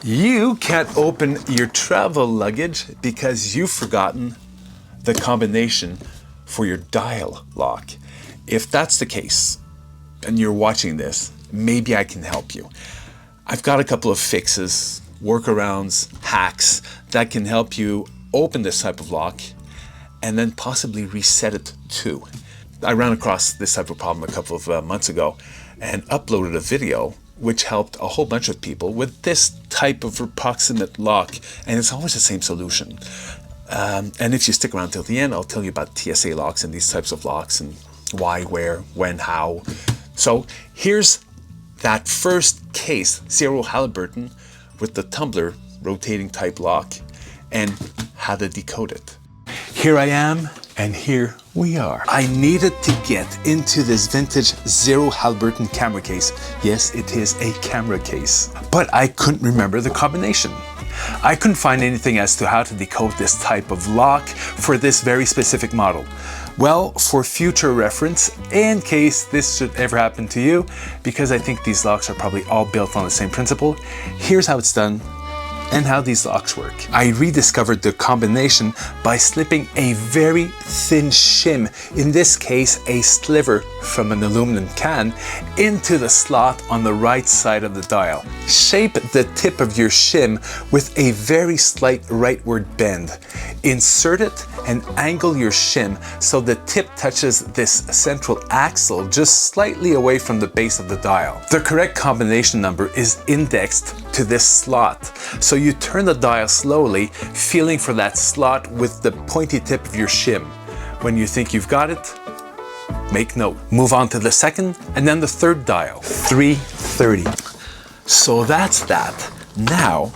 You can't open your travel luggage because you've forgotten the combination for your dial lock. If that's the case, and you're watching this, maybe I can help you. I've got a couple of fixes, workarounds, hacks that can help you open this type of lock and then possibly reset it too. I ran across this type of problem a couple of months ago and uploaded a video which helped a whole bunch of people with this type of approximate lock, and it's always the same solution. And if you stick around till the end, I'll tell you about TSA locks and these types of locks and why, where, when, how. So here's that first case, 0 Halliburton with the tumbler rotating type lock and how to decode it. Here I am, and here we are. I needed to get into this vintage 0 Halliburton camera case. Yes, it is a camera case, but I couldn't remember the combination. I couldn't find anything as to how to decode this type of lock for this very specific model. Well, for future reference, in case this should ever happen to you, because I think these locks are probably all built on the same principle, here's how it's done and how these locks work. I rediscovered the combination by slipping a very thin shim, in this case a sliver from an aluminum can, into the slot on the right side of the dial. Shape the tip of your shim with a very slight rightward bend. Insert it and angle your shim so the tip touches this central axle just slightly away from the base of the dial. The correct combination number is indexed to this slot. So you turn the dial slowly, feeling for that slot with the pointy tip of your shim. When you think you've got it, make note. Move on to the second and then the third dial, 330. So that's that. Now,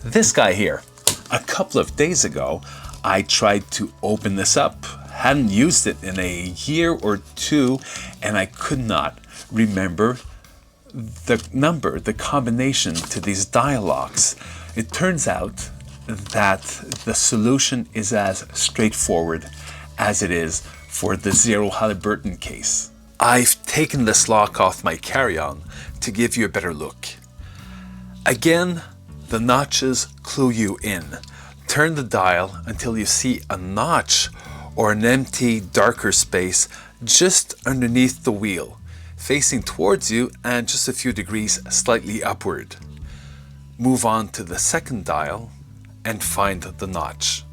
this guy here. A couple of days ago, I tried to open this up. Hadn't used it in a year or two, and I could not remember the number, the combination to these dial locks. It turns out that the solution is as straightforward as it is for the 0 Halliburton case. I've taken this lock off my carry-on to give you a better look. Again, the notches clue you in. Turn the dial until you see a notch or an empty, darker space just underneath the wheel, facing towards you and just a few degrees slightly upward. Move on to the second dial and find the notch.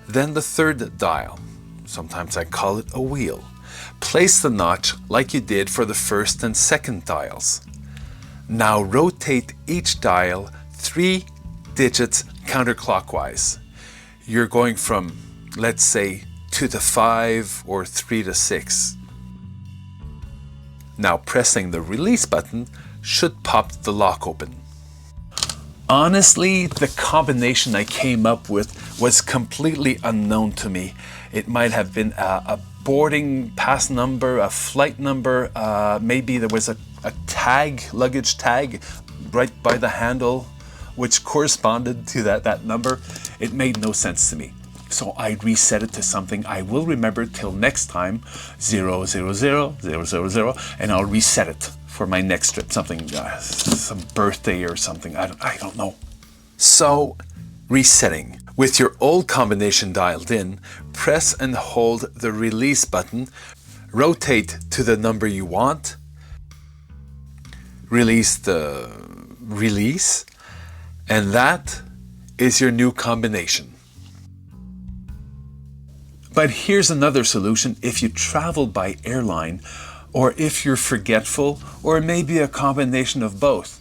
Then the third dial, sometimes I call it a wheel. Place the notch like you did for the first and second dials. Now rotate each dial 3 digits counterclockwise. You're going from, let's say, 2 to 5 or 3 to 6. Now pressing the release button should pop the lock open. Honestly, the combination I came up with was completely unknown to me. It might have been a boarding pass number, a flight number, maybe there was a tag, luggage tag right by the handle which corresponded to that number. It made no sense to me. So I reset it to something I will remember till next time, 000, 000, and I'll reset it for my next trip, something, some birthday or something, I don't know. So, resetting. With your old combination dialed in, press and hold the release button, rotate to the number you want, release the release, and that is your new combination. But here's another solution if you travel by airline, or if you're forgetful, or maybe a combination of both.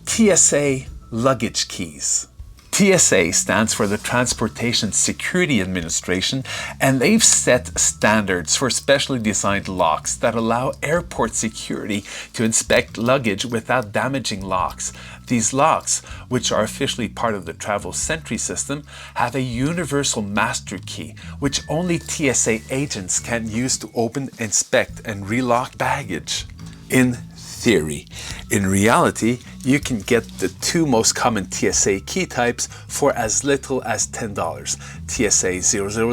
TSA luggage keys. TSA stands for the Transportation Security Administration, and they've set standards for specially designed locks that allow airport security to inspect luggage without damaging locks. These locks, which are officially part of the Travel Sentry system, have a universal master key, which only TSA agents can use to open, inspect, and relock baggage. In theory. In reality, you can get the two most common TSA key types for as little as $10, TSA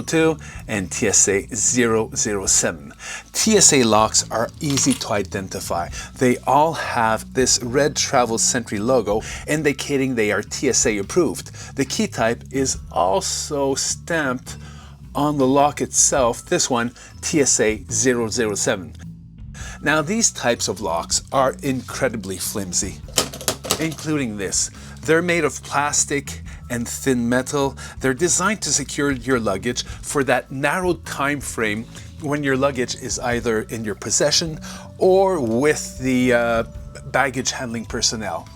002 and TSA 007. TSA locks are easy to identify. They all have this red Travel Sentry logo indicating they are TSA approved. The key type is also stamped on the lock itself, this one TSA 007. Now these types of locks are incredibly flimsy, including this. They're made of plastic and thin metal. They're designed to secure your luggage for that narrow time frame when your luggage is either in your possession or with the baggage handling personnel.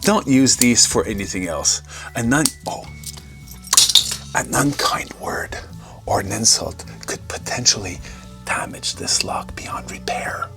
Don't use these for anything else. An unkind word or an insult could potentially damage this lock beyond repair.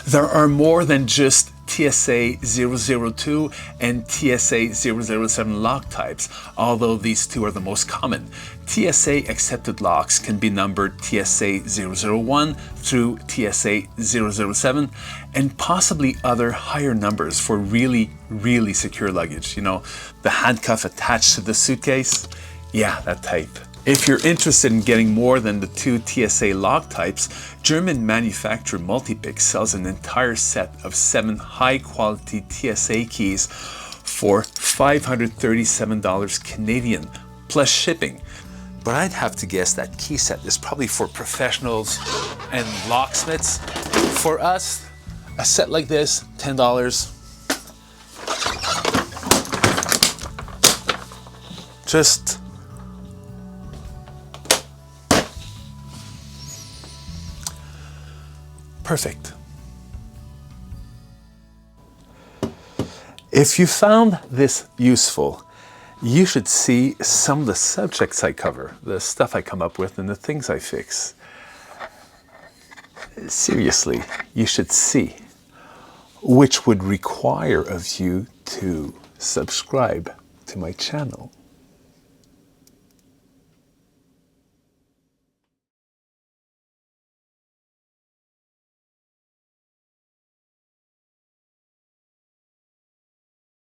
There are more than just TSA 002 and TSA 007 lock types, although these two are the most common. TSA accepted locks can be numbered TSA 001 through TSA 007 and possibly other higher numbers for really, really secure luggage. You know, the handcuff attached to the suitcase? Yeah, that type. If you're interested in getting more than the two TSA lock types, German manufacturer Multipick sells an entire set of 7 high-quality TSA keys for $537 Canadian, plus shipping. But I'd have to guess that key set is probably for professionals and locksmiths. For us, a set like this, $10. Just perfect. If you found this useful, you should see some of the subjects I cover, the stuff I come up with, and the things I fix. Seriously, you should see, which would require of you to subscribe to my channel.